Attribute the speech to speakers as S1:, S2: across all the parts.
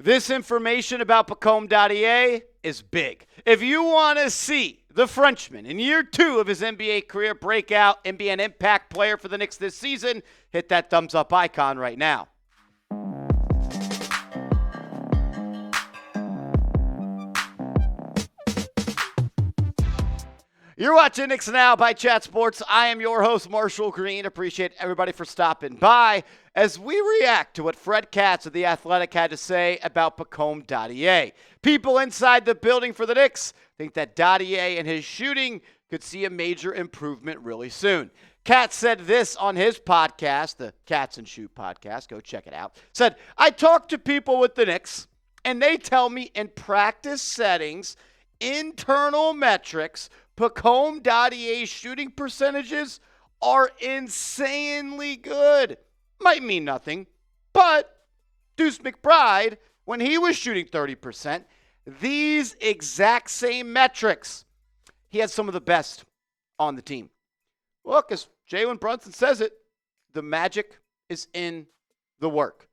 S1: This information about Pacome Dadiet is big. If you want to see the Frenchman in year 2 of his NBA career breakout and be an impact player for the Knicks this season, hit that thumbs up icon right now. You're watching Knicks Now by Chat Sports. I am your host, Marshall Green. Appreciate everybody for stopping by as we react to what Fred Katz of The Athletic had to say about Pacome Dadiet. People inside the building for the Knicks think that Dadiet and his shooting could see a major improvement really soon. Katz said this on his podcast, the Katz and Shoot podcast. Go check it out. Said, I talk to people with the Knicks, and they tell me in practice settings, internal metrics, Pacome Dadiet's shooting percentages are insanely good. Might mean nothing, but Deuce McBride, when he was shooting 30%, these exact same metrics, he had some of the best on the team. Look, as Jalen Brunson says it, the magic is in the work.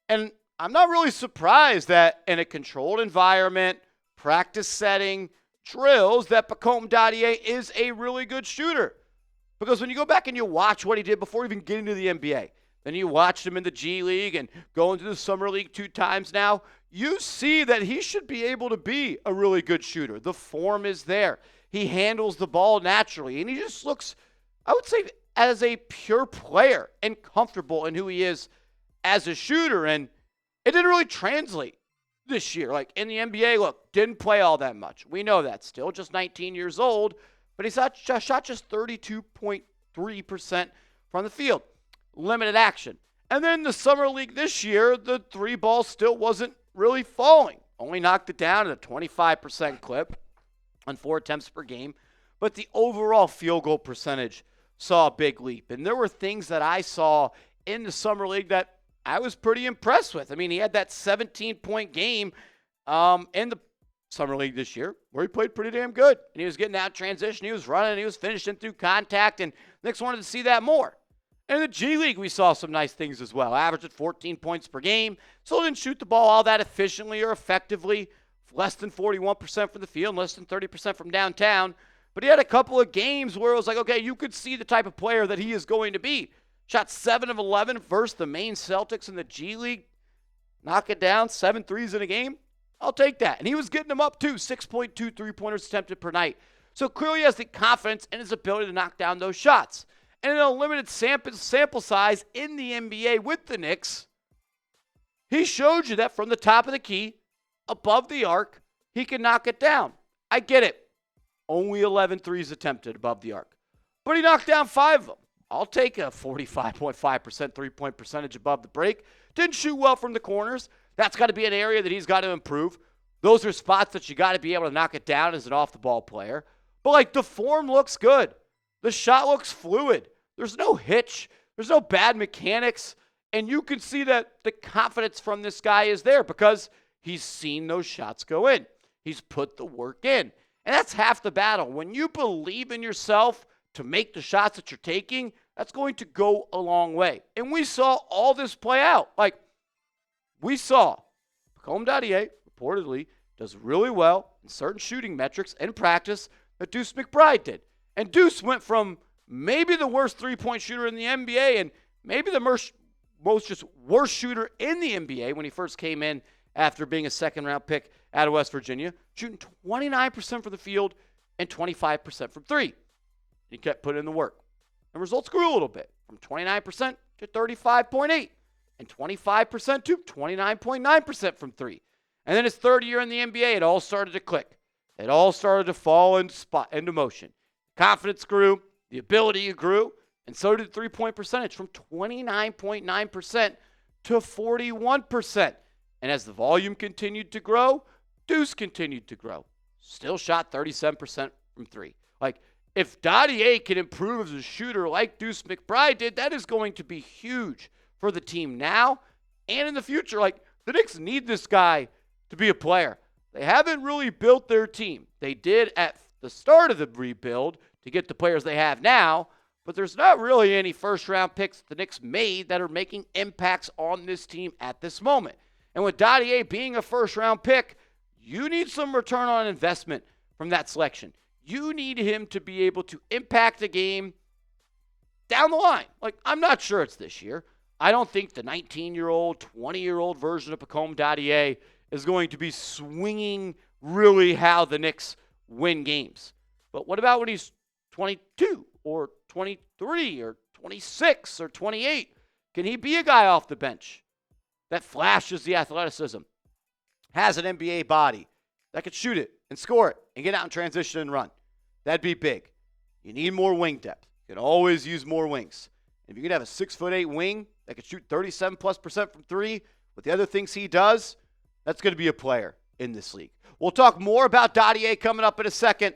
S1: And I'm not really surprised that in a controlled environment, practice setting, drills, that Pacome Dadiet is a really good shooter. Because when you go back and you watch what he did before even getting to the NBA, then you watched him in the G League and going to the Summer League 2 times now, you see that he should be able to be a really good shooter. The form is there. He handles the ball naturally, and he just looks, I would say, as a pure player and comfortable in who he is as a shooter. And it didn't really translate this year. Like in the NBA, look, didn't play all that much. We know that. Still just 19 years old, but he shot just 32.3% from the field. Limited action. And then the Summer League this year, the three ball still wasn't really falling. Only knocked it down at a 25% clip on 4 attempts per game. But the overall field goal percentage saw a big leap. And there were things that I saw in the Summer League that I was pretty impressed with. I mean, he had that 17-point game in the Summer League this year where he played pretty damn good. And he was getting out transition, he was running, he was finishing through contact, and Knicks wanted to see that more. And in the G League, we saw some nice things as well. Averaged at 14 points per game. Still didn't shoot the ball all that efficiently or effectively. Less than 41% from the field, less than 30% from downtown. But he had a couple of games where it was like, okay, you could see the type of player that he is going to be. Shot 7 of 11 versus the main Celtics in the G League. Knock it down, 7 threes in a game. I'll take that. And he was getting them up too, 6.2 three-pointers attempted per night. So clearly he has the confidence in his ability to knock down those shots. And in a limited sample size in the NBA with the Knicks, he showed you that from the top of the key, above the arc, he can knock it down. I get it. Only 11 threes attempted above the arc. But he knocked down 5 of them. I'll take a 45.5% three-point percentage above the break. Didn't shoot well from the corners. That's got to be an area that he's got to improve. Those are spots that you got to be able to knock it down as an off-the-ball player. But, like, the form looks good. The shot looks fluid. There's no hitch. There's no bad mechanics. And you can see that the confidence from this guy is there because he's seen those shots go in. He's put the work in. And that's half the battle. When you believe in yourself to make the shots that you're taking, that's going to go a long way. And we saw all this play out. Like, we saw Pacome Dadiet reportedly does really well in certain shooting metrics in practice that Deuce McBride did. And Deuce went from maybe the worst three-point shooter in the NBA and maybe the most just worst shooter in the NBA when he first came in after being a second-round pick out of West Virginia, shooting 29% from the field and 25% from three. He kept putting in the work. The results grew a little bit, from 29% to 35.8%, and 25% to 29.9% from three. And then his third year in the NBA, it all started to click. It all started to fall into motion. Confidence grew, the ability grew, and so did the three-point percentage from 29.9% to 41%. And as the volume continued to grow, Deuce continued to grow. Still shot 37% from three. Like, if Dadiet can improve as a shooter like Deuce McBride did, that is going to be huge for the team now and in the future. Like, the Knicks need this guy to be a player. They haven't really built their team. They did at the start of the rebuild to get the players they have now, but there's not really any first-round picks the Knicks made that are making impacts on this team at this moment. And with Dadiet being a first-round pick, you need some return on investment from that selection. You need him to be able to impact the game down the line. Like, I'm not sure it's this year. I don't think the 19-year-old, 20-year-old version of Pacome Dadiet is going to be swinging really how the Knicks win games. But what about when he's 22 or 23 or 26 or 28? Can he be a guy off the bench that flashes the athleticism, has an NBA body, that could shoot it and score it and get out in transition and run? That'd be big. You need more wing depth. You can always use more wings. If you could have a 6'8" wing that could shoot 37+% from three with the other things he does, that's going to be a player in this league. We'll talk more about Dadiet coming up in a second,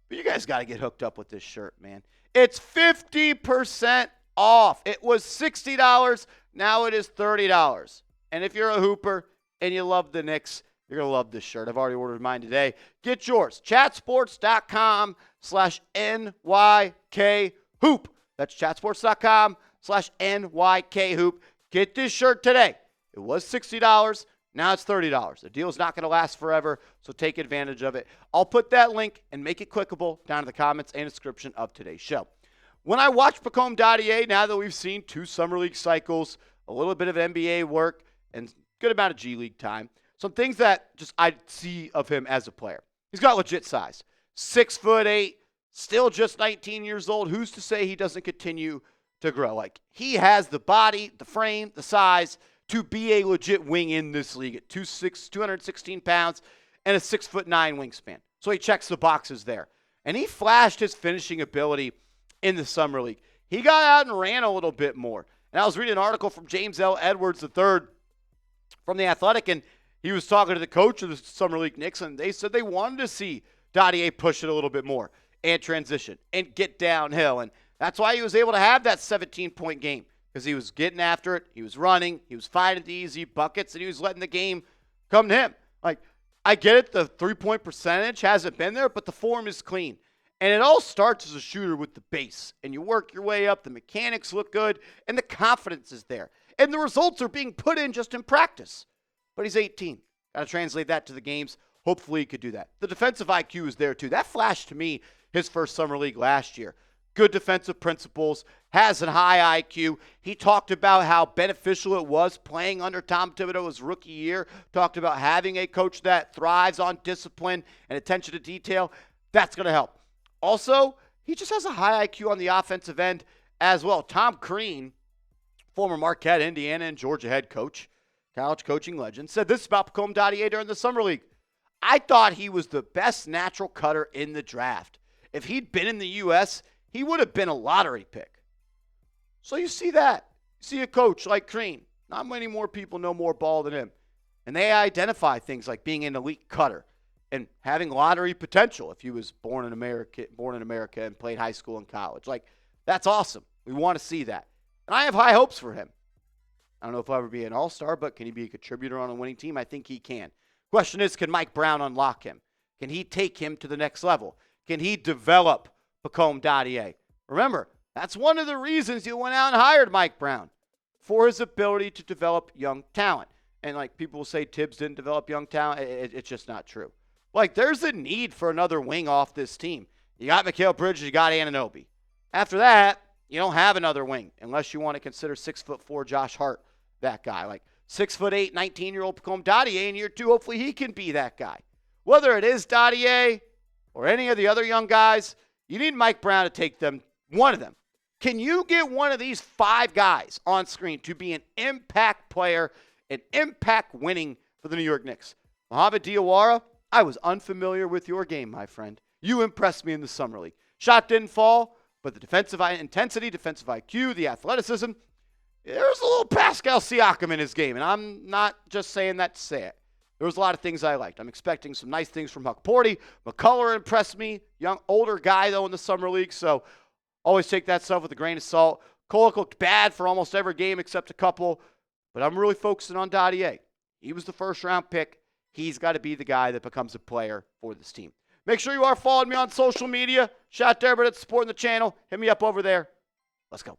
S1: but you guys got to get hooked up with this shirt, man. It's 50% off. It was $60. Now it is $30. And if you're a hooper and you love the Knicks, you're going to love this shirt. I've already ordered mine today. Get yours. chatsports.com/NYKHoop. That's chatsports.com/NYKHoop. Get this shirt today. It was $60. Now it's $30. The deal is not going to last forever, so take advantage of it. I'll put that link and make it clickable down in the comments and description of today's show. When I watch Pacome Dadiet, now that we've seen 2 Summer League cycles, a little bit of NBA work, and a good amount of G League time, some things that just I see of him as a player. He's got legit size. 6'8", still just 19 years old. Who's to say he doesn't continue to grow? Like, he has the body, the frame, the size to be a legit wing in this league at 216 pounds and a 6'9" wingspan. So he checks the boxes there. And he flashed his finishing ability in the Summer League. He got out and ran a little bit more. And I was reading an article from James L. Edwards III from The Athletic, and he was talking to the coach of the Summer League Knicks, and they said they wanted to see Dadiet push it a little bit more and transition and get downhill. And that's why he was able to have that 17-point game, because he was getting after it, he was running, he was finding the easy buckets, and he was letting the game come to him. Like, I get it, the three-point percentage hasn't been there, but the form is clean. And it all starts as a shooter with the base, and you work your way up, the mechanics look good, and the confidence is there. And the results are being put in just in practice. But he's 18. Got to translate that to the games. Hopefully he could do that. The defensive IQ is there too. That flashed to me his first Summer League last year. Good defensive principles, has a high IQ. He talked about how beneficial it was playing under Tom Thibodeau's rookie year. Talked about having a coach that thrives on discipline and attention to detail. That's going to help. Also, he just has a high IQ on the offensive end as well. Tom Crean, former Marquette, Indiana, and Georgia head coach, college coaching legend, said this about Pacome Dadiet during the Summer League. I thought he was the best natural cutter in the draft. If he'd been in the U.S., he would have been a lottery pick. So you see that. You see a coach like Crean. Not many more people know more ball than him. And they identify things like being an elite cutter and having lottery potential if he was born in America and played high school and college. Like, that's awesome. We want to see that. And I have high hopes for him. I don't know if he'll ever be an all-star, but can he be a contributor on a winning team? I think he can. Question is, can Mike Brown unlock him? Can he take him to the next level? Can he develop Pacome Dadiet? Remember, that's one of the reasons you went out and hired Mike Brown, for his ability to develop young talent. And like people will say Tibbs didn't develop young talent. It's just not true. Like, there's a need for another wing off this team. You got Mikal Bridges, you got Anunoby. After that, you don't have another wing unless you want to consider 6'4" Josh Hart that guy. Like 6'8", 19-year-old Pacome Dadiet in year 2, hopefully he can be that guy. Whether it is Dadiet or any of the other young guys, you need Mike Brown to take them, one of them. Can you get one of these 5 guys on screen to be an impact player, an impact winning for the New York Knicks? Mohamed Diawara, I was unfamiliar with your game, my friend. You impressed me in the Summer League. Shot didn't fall, but the defensive intensity, defensive IQ, the athleticism, there's a little Pascal Siakam in his game, and I'm not just saying that to say it. There was a lot of things I liked. I'm expecting some nice things from Huck Porty. McCullough impressed me. Young, older guy, though, in the Summer League, so always take that stuff with a grain of salt. Kolek looked bad for almost every game except a couple, but I'm really focusing on Dadiet. He was the first-round pick. He's got to be the guy that becomes a player for this team. Make sure you are following me on social media. Shout out to everybody that's supporting the channel. Hit me up over there. Let's go.